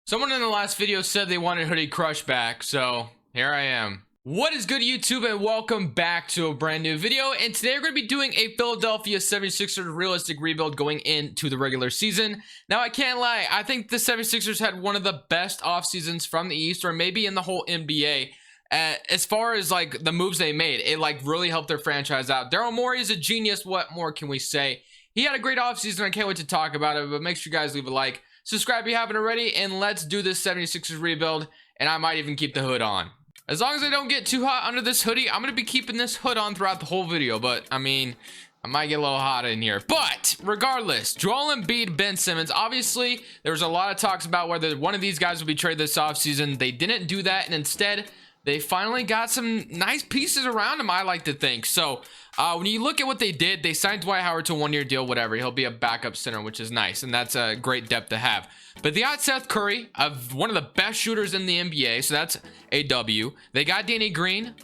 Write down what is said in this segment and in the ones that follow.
Someone in the last video said they wanted Hoodie Crush back, so here I am. What is good, YouTube, and welcome back to a brand new video. And today we're going to be doing a Philadelphia 76ers realistic rebuild going into the regular season. Now, I can't lie, I think the 76ers had one of the best off seasons from the East, or maybe in the whole NBA. As far as like the moves they made, it like really helped their franchise out. Daryl Morey is a genius. What more can we say? He had a great offseason. I can't wait to talk about it, but make sure you guys leave a like. Subscribe if you haven't already, and let's do this 76ers rebuild, and I might even keep the hood on. As long as I don't get too hot under this hoodie, I'm going to be keeping this hood on throughout the whole video, but, I mean, I might get a little hot in here. But, regardless, Joel Embiid, Ben Simmons, obviously, there was a lot of talks about whether one of these guys would be traded this offseason. They didn't do that, and instead, they finally got some nice pieces around him, I like to think. So, when you look at what they did, they signed Dwight Howard to a one-year deal, whatever. He'll be a backup center, which is nice, and that's a great depth to have. But they got Seth Curry, one of the best shooters in the NBA, so that's a W. They got Danny Green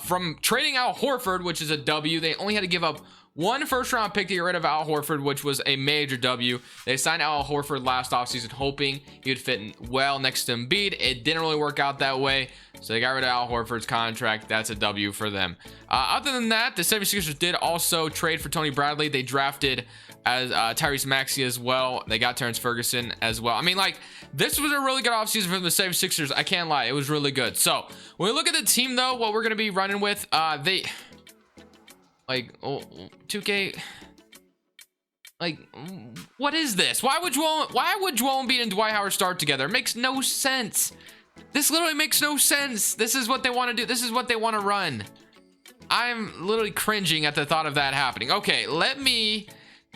from trading out Horford, which is a W. They only had to give up one first-round pick to get rid of Al Horford, which was a major W. They signed Al Horford last offseason, hoping he would fit in well next to Embiid. It didn't really work out that way, so they got rid of Al Horford's contract. That's a W for them. Other than that, the 76ers did also trade for Tony Bradley. They drafted as Tyrese Maxey as well. They got Terrence Ferguson as well. I mean, like, this was a really good offseason for the 76ers. I can't lie. It was really good. So, when we look at the team, though, what we're going to be running with, oh, 2K, like, what is this? Why would Joel Embiid and Dwight Howard start together? It makes no sense. This literally makes no sense. This is what they want to do. This is what they want to run. I'm literally cringing at the thought of that happening. Okay, let me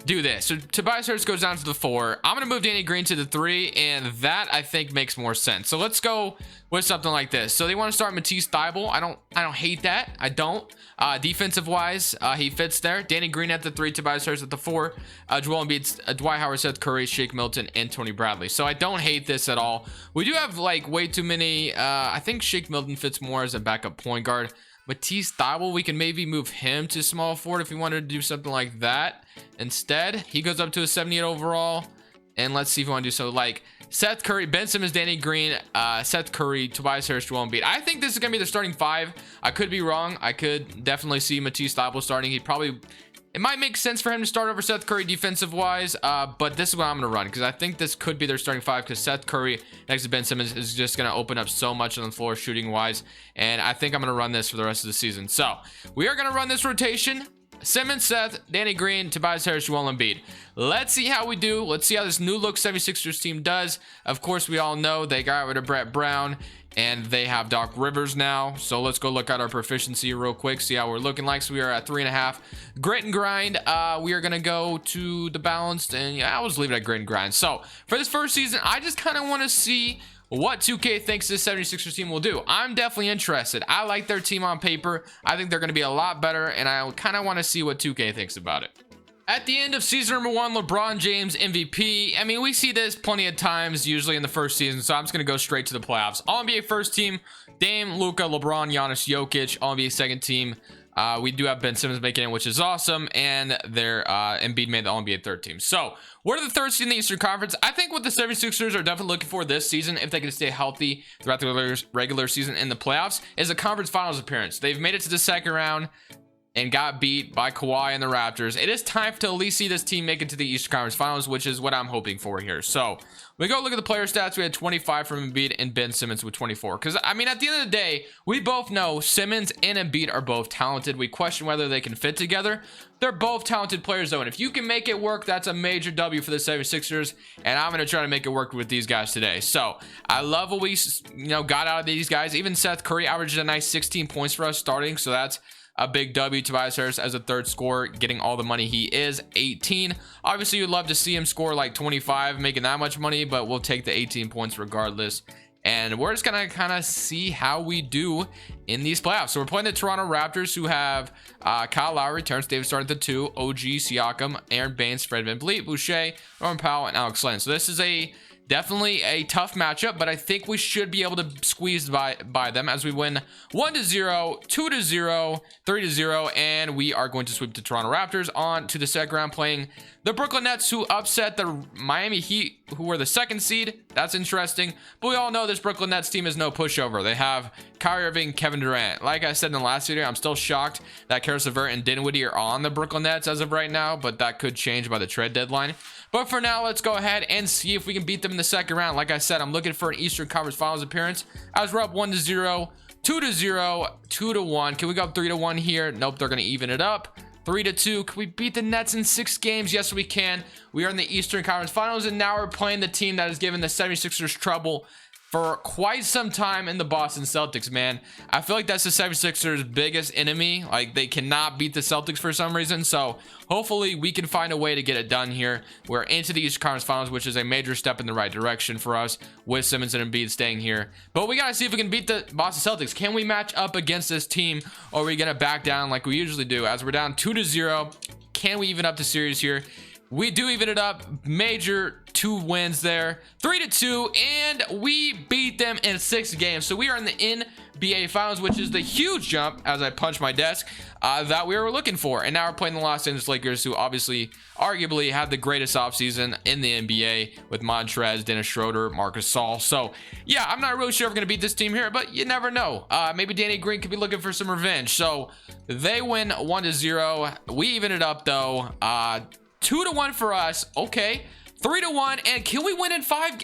do this. So Tobias Harris goes down to the 4. I'm going to move Danny Green to the 3, and that I think makes more sense. So let's go with something like this. So they want to start Matisse Thybulle. I don't hate that. I don't. Defensive wise, he fits there. Danny Green at the 3, Tobias Harris at the 4, Joel Embiid, Dwight Howard, Seth Curry, Shake Milton, and Tony Bradley. So I don't hate this at all. We do have like way too many. I think Shake Milton fits more as a backup point guard. Matisse Thybulle, we can maybe move him to small forward if we wanted to do something like that. Instead, he goes up to a 78 overall. And let's see if we want to do so like Seth Curry, Ben Simmons, Danny Green, Seth Curry, Tobias Harris, Joel Embiid. I think this is going to be the starting 5. I could be wrong. I could definitely see Matisse Thybulle starting. It might make sense for him to start over Seth Curry defensive wise, but this is what I'm going to run because I think this could be their starting 5 because Seth Curry next to Ben Simmons is just going to open up so much on the floor shooting wise, and I think I'm going to run this for the rest of the season. So we are going to run this rotation. Simmons, Seth, Danny Green, Tobias Harris, Joel Embiid. Let's see how we do. Let's see how this new look 76ers team does. Of course, we all know they got rid of Brett Brown and they have Doc Rivers now. So let's go look at our proficiency real quick, see how we're looking like. So we are at 3.5. Grit and grind. We are going to go to the balanced, and yeah, I'll just leave it at grit and grind. So for this first season, I just kind of want to see what 2K thinks this 76ers team will do. I'm definitely interested. I like their team on paper. I think they're going to be a lot better, and I kind of want to see what 2K thinks about it. At the end of season number 1, LeBron James MVP. I mean, we see this plenty of times, usually in the first season, so I'm just going to go straight to the playoffs. All-NBA first team, Dame, Luka, LeBron, Giannis, Jokic. All-NBA second team, we do have Ben Simmons making it, which is awesome, and their Embiid made the All-NBA third team. So, what are the third seed in the Eastern Conference? I think what the 76ers are definitely looking for this season, if they can stay healthy throughout the regular season in the playoffs, is a conference finals appearance. They've made it to the second round and got beat by Kawhi and the Raptors. It is time to at least see this team make it to the Eastern Conference Finals, which is what I'm hoping for here. So, we go look at the player stats. We had 25 from Embiid and Ben Simmons with 24. Because, I mean, at the end of the day, we both know Simmons and Embiid are both talented. We question whether they can fit together. They're both talented players, though. And if you can make it work, that's a major W for the 76ers. And I'm going to try to make it work with these guys today. So, I love what we, got out of these guys. Even Seth Curry averaged a nice 16 points for us starting. So, that's a big W. Tobias Harris as a third scorer, getting all the money he is, 18. Obviously, you'd love to see him score like 25, making that much money, but we'll take the 18 points regardless. And we're just going to kind of see how we do in these playoffs. So we're playing the Toronto Raptors, who have Kyle Lowry, Terrence Davis starting at the 2, OG, Siakam, Aaron Baines, Fred VanVleet, Boucher, Norman Powell, and Alex Len. So this is definitely a tough matchup, but I think we should be able to squeeze by them as we win 1-0, 2-0, 3-0, and we are going to sweep the Toronto Raptors on to the second round, playing The Brooklyn Nets, who upset the Miami Heat, who were the 2nd seed. That's interesting. But we all know this Brooklyn Nets team is no pushover. They have Kyrie Irving, Kevin Durant. Like I said in the last video, I'm still shocked that Karis LeVert and Dinwiddie are on the Brooklyn Nets as of right now, but that could change by the trade deadline. But for now, let's go ahead and see if we can beat them in the 2nd round. Like I said, I'm looking for an Eastern Conference Finals appearance as we're up 1-0, 2-0, 2-1. Can we go up 3-1 here? Nope, they're going to even it up. 3-2. Can we beat the Nets in 6 games? Yes, we can. We are in the Eastern Conference Finals, and now we're playing the team that has given the 76ers trouble for quite some time in the Boston Celtics, man. I feel like that's the 76ers' biggest enemy. Like, they cannot beat the Celtics for some reason. So hopefully we can find a way to get it done here. We're into the Eastern Conference Finals, which is a major step in the right direction for us with Simmons and Embiid staying here. But we got to see if we can beat the Boston Celtics. Can we match up against this team, or are we going to back down like we usually do? As we're down 2-0, can we even up the series here? We do even it up. Major 2 wins there, 3-2, and we beat them in 6 games. So we are in the NBA Finals, which is the huge jump, as I punch my desk, that we were looking for. And now we're playing the Los Angeles Lakers, who obviously, arguably, had the greatest offseason in the NBA with Montrez, Dennis Schroeder, Marcus Gasol. So yeah, I'm not really sure if we're gonna beat this team here, but you never know. Maybe Danny Green could be looking for some revenge. So they win 1-0. We even it up though. 2-1 for us. Okay. 3-1. And can we win in 5?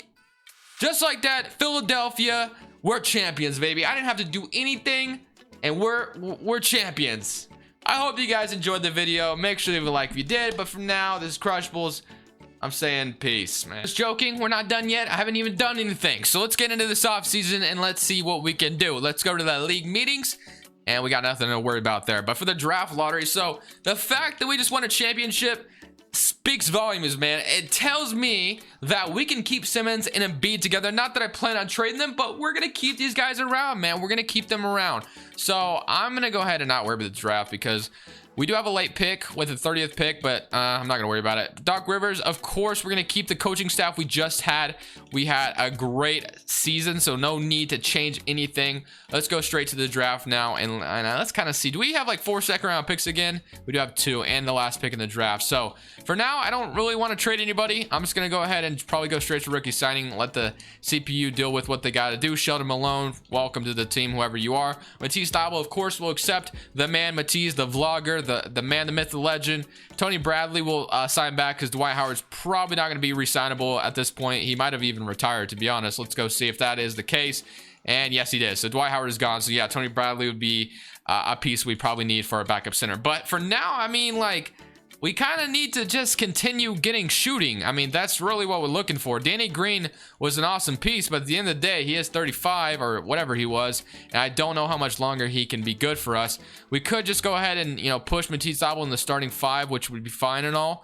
Just like that, Philadelphia, we're champions, baby. I didn't have to do anything, and we're champions. I hope you guys enjoyed the video. Make sure to leave a like if you did. But for now, this is Crushables. I'm saying peace, man. Just joking. We're not done yet. I haven't even done anything. So let's get into this offseason, and let's see what we can do. Let's go to the league meetings. And we got nothing to worry about there. But for the draft lottery, so the fact that we just won a championship speaks volumes, man. It tells me that we can keep Simmons and Embiid together. Not that I plan on trading them, but we're gonna keep these guys around, man. We're gonna keep them around. So I'm gonna go ahead and not worry about the draft, because we do have a late pick with the 30th pick, but I'm not gonna worry about it. Doc Rivers, of course, we're gonna keep the coaching staff we just had. We had a great season, so no need to change anything. Let's go straight to the draft now, and let's kind of see. Do we have like 4 second-round picks again? We do have 2, and the last pick in the draft. So for now, I don't really want to trade anybody. I'm just gonna go ahead and probably go straight to rookie signing. Let the CPU deal with what they got to do. Sheldon Malone, welcome to the team, whoever you are. Matisse Thybulle, of course, will accept. The man Matisse, the vlogger, the man, the myth, the legend. Tony Bradley will sign back, because Dwight Howard's probably not going to be re-signable at this point. He might have even retired, to be honest. Let's go see if that is the case. And yes, he did. So Dwight Howard is gone. So yeah, Tony Bradley would be a piece we probably need for our backup center. But for now, I mean, like, we kind of need to just continue getting shooting. I mean, that's really what we're looking for. Danny Green was an awesome piece, but at the end of the day, he is 35 or whatever he was, and I don't know how much longer he can be good for us. We could just go ahead and, you know, push Matisse Thybulle in the starting 5, which would be fine and all.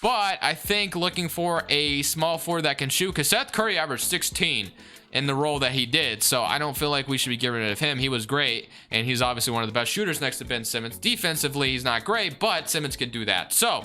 But I think looking for a small forward that can shoot, because Seth Curry averaged 16 in the role that he did, so I don't feel like we should be getting rid of him. He was great, and he's obviously one of the best shooters next to Ben Simmons. Defensively, he's not great, but Simmons can do that. So,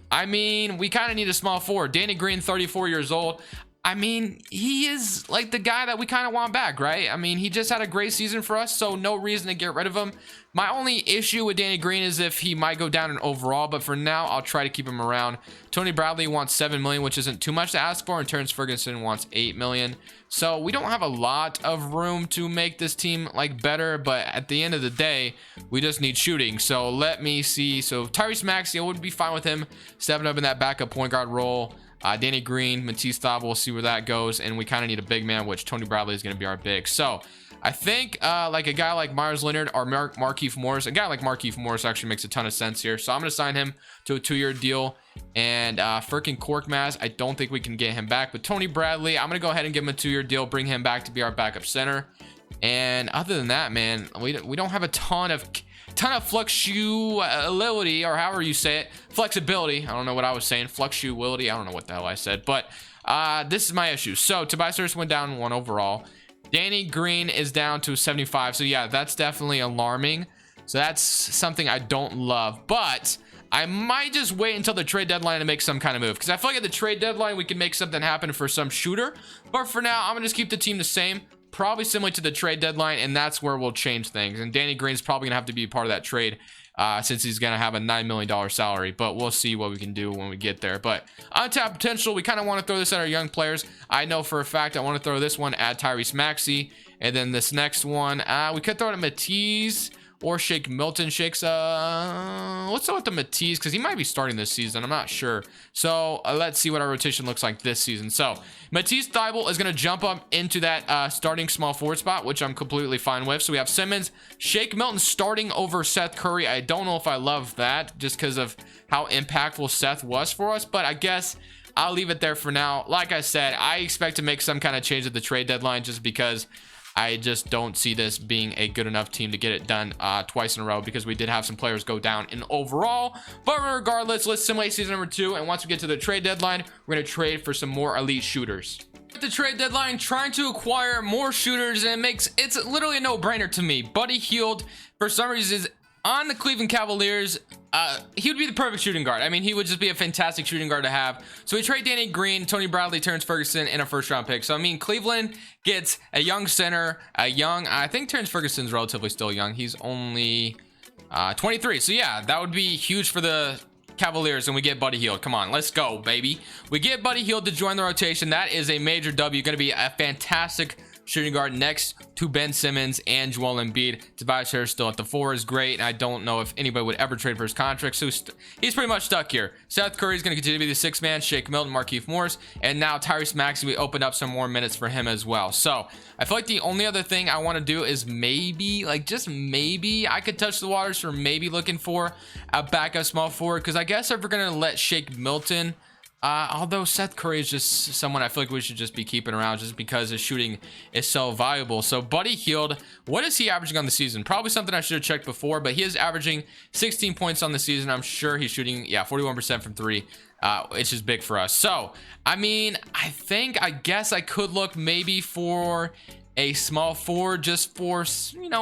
I mean, we kind of need a small forward. Danny Green, 34 years old. I mean, he is like the guy that we kind of want back, right? I mean, he just had a great season for us, so no reason to get rid of him. My only issue with Danny Green is if he might go down in overall, but for now, I'll try to keep him around. Tony Bradley wants $7 million, which isn't too much to ask for, and Terrence Ferguson wants $8 million. So we don't have a lot of room to make this team like better, but at the end of the day, we just need shooting. So let me see. So Tyrese Maxey, I would be fine with him stepping up in that backup point guard role. Danny Green, Matisse Thybulle, we'll see where that goes, and we kind of need a big man, which Tony Bradley is going to be our big. So I think like a guy like Myers Leonard or Markieff Morris, a guy like Markieff Morris actually makes a ton of sense here. So I'm going to sign him to a 2-year deal. And freaking Korkmaz, I don't think we can get him back. But Tony Bradley, I'm going to go ahead and give him a 2-year deal, bring him back to be our backup center. And other than that, man, we don't have a ton of fluctuability, or however you say it, flexibility. I don't know what I was saying, fluctuability. I don't know what the hell I said, but this is my issue. So Tobias Harris went down 1 overall. Danny Green is down to 75. So yeah, that's definitely alarming. So that's something I don't love, but I might just wait until the trade deadline to make some kind of move, because I feel like at the trade deadline we can make something happen for some shooter. But for now, I'm gonna just keep the team the same, probably similar to the trade deadline, and that's where we'll change things. And Danny Green's probably gonna have to be part of that trade since he's going to have a $9 million salary. But we'll see what we can do when we get there. But untapped potential, we kind of want to throw this at our young players. I know for a fact I want to throw this one at Tyrese Maxey. And then this next one, we could throw it at Matisse or Shake Milton. Let's go with the Matisse because he might be starting this season. I'm not sure. So let's see what our rotation looks like this season. So Matisse Thybulle is going to jump up into that starting small forward spot, which I'm completely fine with. So we have Simmons, Shake Milton starting over Seth Curry. I don't know if I love that just because of how impactful Seth was for us, but I guess I'll leave it there for now. Like I said, I expect to make some kind of change at the trade deadline just because I just don't see this being a good enough team to get it done twice in a row because we did have some players go down in overall. But regardless, let's simulate season number 2. And once we get to the trade deadline, we're going to trade for some more elite shooters. At the trade deadline, trying to acquire more shooters, and it's literally a no-brainer to me. Buddy Hield, for some reason, is on the Cleveland Cavaliers. He would be the perfect shooting guard. I mean, he would just be a fantastic shooting guard to have. So we trade Danny Green, Tony Bradley, Terrence Ferguson, and a first-round pick. So, I mean, Cleveland gets a young center, I think Terrence Ferguson's relatively still young. He's only 23. So, yeah, that would be huge for the Cavaliers, and we get Buddy Hield. Come on, let's go, baby. We get Buddy Hield to join the rotation. That is a major W. Going to be a fantastic shooting guard next to Ben Simmons and Joel Embiid. Tobias Harris still at the 4 is great, and I don't know if anybody would ever trade for his contract, so he's pretty much stuck here. Seth Curry is going to continue to be the 6th man, Shake Milton, Markieff Morris, and now Tyrese Maxey, we opened up some more minutes for him as well. So I feel like the only other thing I want to do is maybe, like just maybe, I could touch the waters for maybe looking for a backup small forward, because I guess if we're going to let Shake Milton, although Seth Curry is just someone I feel like we should just be keeping around just because his shooting is so valuable. So Buddy Hield, what is he averaging on the season? Probably something I should have checked before, but he is averaging 16 points on the season. I'm sure he's shooting, 41% from 3. It's just big for us. So, I mean, I guess I could look maybe for a small forward just for,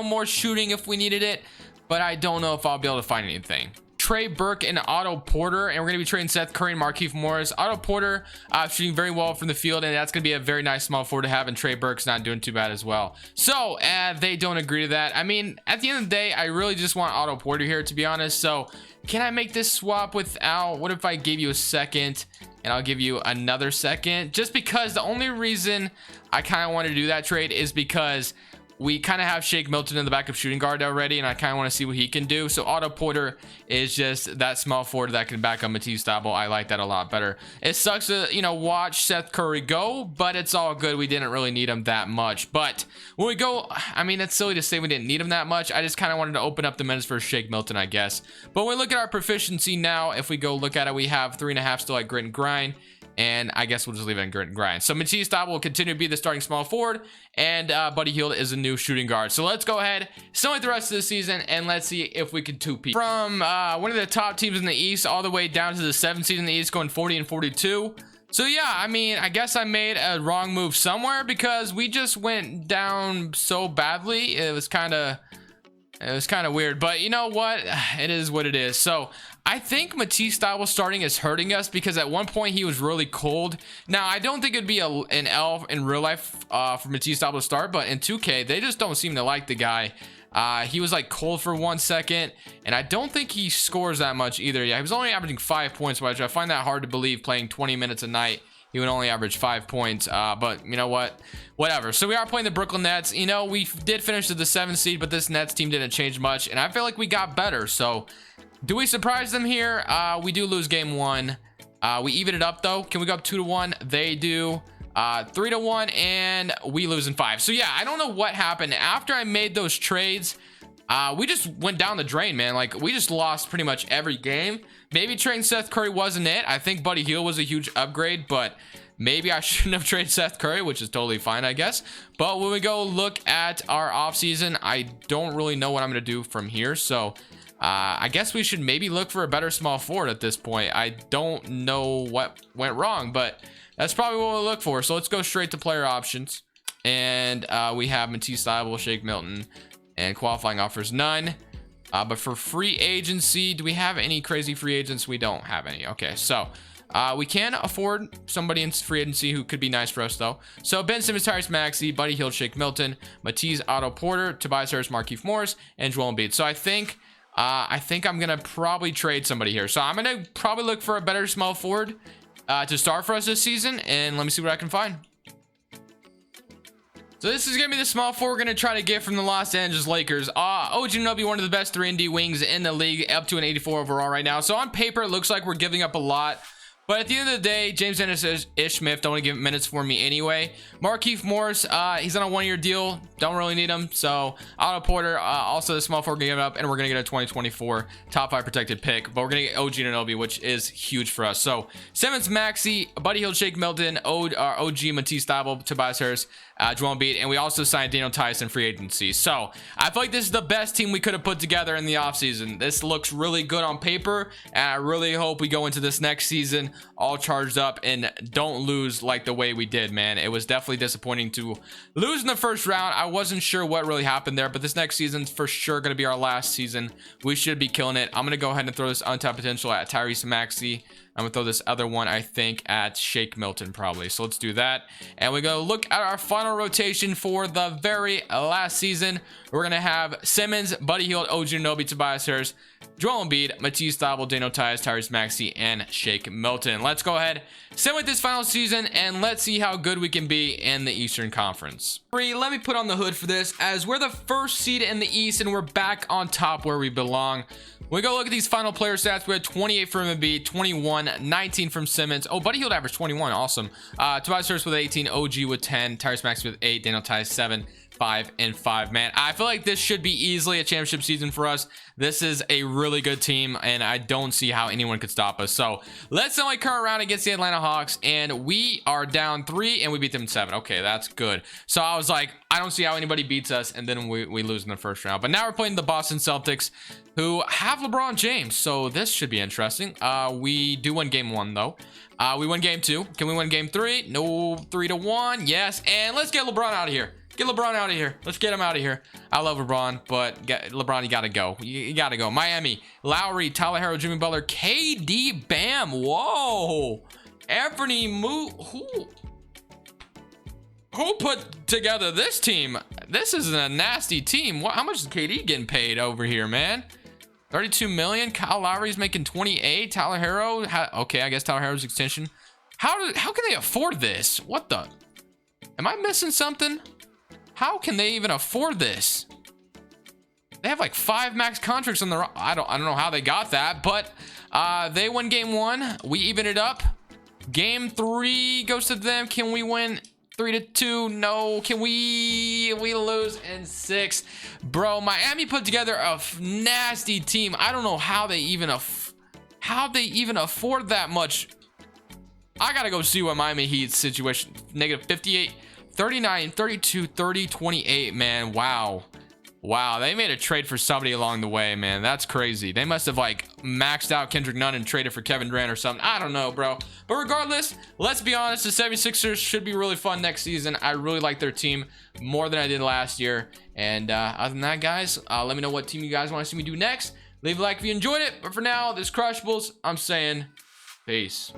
more shooting if we needed it, but I don't know if I'll be able to find anything. Trey Burke and Otto Porter, and we're going to be trading Seth Curry and Markieff Morris. Otto Porter shooting very well from the field, and that's going to be a very nice small forward to have, and Trey Burke's not doing too bad as well. So they don't agree to that. I mean, at the end of the day, I really just want Otto Porter here, to be honest. So can I make this swap without, what if I gave you a second and I'll give you another second? Just because the only reason I kind of want to do that trade is because we kind of have Shake Milton in the backup shooting guard already, and I kind of want to see what he can do. So Otto Porter is just that small forward that can back up Matisse Thybulle. I like that a lot better. It sucks to, watch Seth Curry go, but it's all good. We didn't really need him that much. But when we go, I mean, it's silly to say we didn't need him that much. I just kind of wanted to open up the minutes for Shake Milton, I guess. But when we look at our proficiency now, if we go look at it, we have 3.5 still at grit and grind. And I guess we'll just leave it in grit and grind. So Matisse Thybulle will continue to be the starting small forward, and Buddy Hield is a new shooting guard. So let's go ahead, simulate the rest of the season, and let's see if we can 2-peat. From one of the top teams in the East all the way down to the 7th seed in the East, going 40 and 42. So yeah, I mean, I guess I made a wrong move somewhere because we just went down so badly. It was kind of weird, but you know what? It is what it is. So I think Matisse Thybulle starting is hurting us because at one point he was really cold. Now, I don't think it'd be an L in real life for Matisse Thybulle to start, but in 2K, they just don't seem to like the guy. He was like cold for 1 second, and I don't think he scores that much either. Yeah, he was only averaging 5 points, which I find that hard to believe playing 20 minutes a night. He would only average 5 points, but you know what? Whatever. So we are playing the Brooklyn Nets. We did finish at the 7th seed, but this Nets team didn't change much, and I feel like we got better. So do we surprise them here? We do lose game 1. We even it up, though. Can we go up 2-1? They do. 3-1, and we lose in 5. So yeah, I don't know what happened. After I made those trades, we just went down the drain, man. Like, we just lost pretty much every game. Maybe trading Seth Curry wasn't it. I think Buddy Hield was a huge upgrade, but maybe I shouldn't have traded Seth Curry, which is totally fine, I guess. But when we go look at our offseason, I don't really know what I'm going to do from here. So I guess we should maybe look for a better small forward at this point. I don't know what went wrong, but that's probably what we'll look for. So let's go straight to player options. And we have Matisse Thybulle, Shake Milton, and qualifying offers, none. But for free agency, do we have any crazy free agents? We don't have any. Okay, so we can afford somebody in free agency who could be nice for us, though. So Ben Simmons, Tyrese Maxey, Buddy Hield, Shake Milton, Matisse, Otto Porter, Tobias Harris, Markieff Morris, and Joel Embiid. So I think I think I'm gonna probably trade somebody here. So I'm gonna probably look for a better small forward to start for us this season, and let me see what I can find. So this is gonna be the small forward we're gonna try to get from the Los Angeles Lakers. OG Anunoby, one of the best 3-and-D wings in the league, up to an 84 overall right now. So on paper, it looks like we're giving up a lot. But at the end of the day, James Ennis says Ish Smith don't want to give minutes for me anyway. Markieff Morris, he's on a 1-year deal. Don't really need him. So Otto Porter, also the small forward giving up, and we're gonna get a 2024 top 5 protected pick. But we're gonna get OG Anunoby, which is huge for us. So Simmons, Maxey, Buddy Hield, Shake Milton, OG Matisse Thybulle, Tobias Harris, Joel Embiid, and we also signed Daniel Tice in free agency. So I feel like this is the best team we could have put together in the offseason. This looks really good on paper, and I really hope we go into this next season all charged up and don't lose like the way we did, man. It was definitely disappointing to lose in the first round. I wasn't sure what really happened there, but this next season's for sure going to be our last season. We should be killing it. I'm going to go ahead and throw this untapped potential at Tyrese Maxey. I'm gonna throw this other one, I think, at Shake Milton probably. So let's do that. And we go look at our final rotation for the very last season. We're gonna have Simmons, Buddy Hield, OG Anunoby, Tobias Harris, Joel Embiid, Matisse Thybulle, Daniel Tice, Tyrese Maxey, and Shake Milton. Let's go ahead, sit with this final season, and let's see how good we can be in the Eastern Conference. Let me put on the hood for this, as we're the first seed in the East, and we're back on top where we belong. We go look at these final player stats. We had 28 from Embiid, 21, 19 from Simmons. Oh, Buddy Hield averaged 21. Awesome. Tobias Harris with 18, OG with 10, Tyrese Maxey with 8, Daniel Tice 7, 5, and 5. Man, I feel like this should be easily a championship season for us. This is a really good team, and I don't see how anyone could stop us. So let's only current round against the Atlanta Hawks, and we are down 3, and we beat them 7. Okay, that's good. So I was like, I don't see how anybody beats us, and then we lose in the first round. But now we're playing the Boston Celtics, who have LeBron James, so this should be interesting. We do win game 1 though. We win game 2. Can we win game 3? No. 3-1. Yes. And let's get LeBron out of here. Get LeBron out of here. Let's get him out of here. I love LeBron, but LeBron, you gotta go. You gotta go. Miami, Lowry, Tyler Herro, Jimmy Butler, KD, Bam. Whoa. Anthony who put together this team? This is a nasty team. How much is KD getting paid over here, man? 32 million. Kyle Lowry's making 28. Tyler Herro, okay, I guess Tyler Herro's extension. How can they afford this? What the? Am I missing something? How can they even afford this? They have like 5 max contracts on the. I don't know how they got that, but they won game 1. We even it up. Game 3 goes to them. Can we win 3-2? No. Can we lose in 6? Bro, Miami put together a nasty team. I don't know how they even afford that much. I gotta go see what Miami Heat's situation. Negative 58, 39, 32, 30, 28. Man, wow. They made a trade for somebody along the way, man. That's crazy. They must have like maxed out Kendrick Nunn and traded for Kevin Durant or something. I don't know, bro. But regardless, let's be honest, the 76ers should be really fun next season. I really like their team more than I did last year. And other than that, guys, let me know what team you guys want to see me do next. Leave a like if you enjoyed it. But for now, this Crushables, I'm saying peace.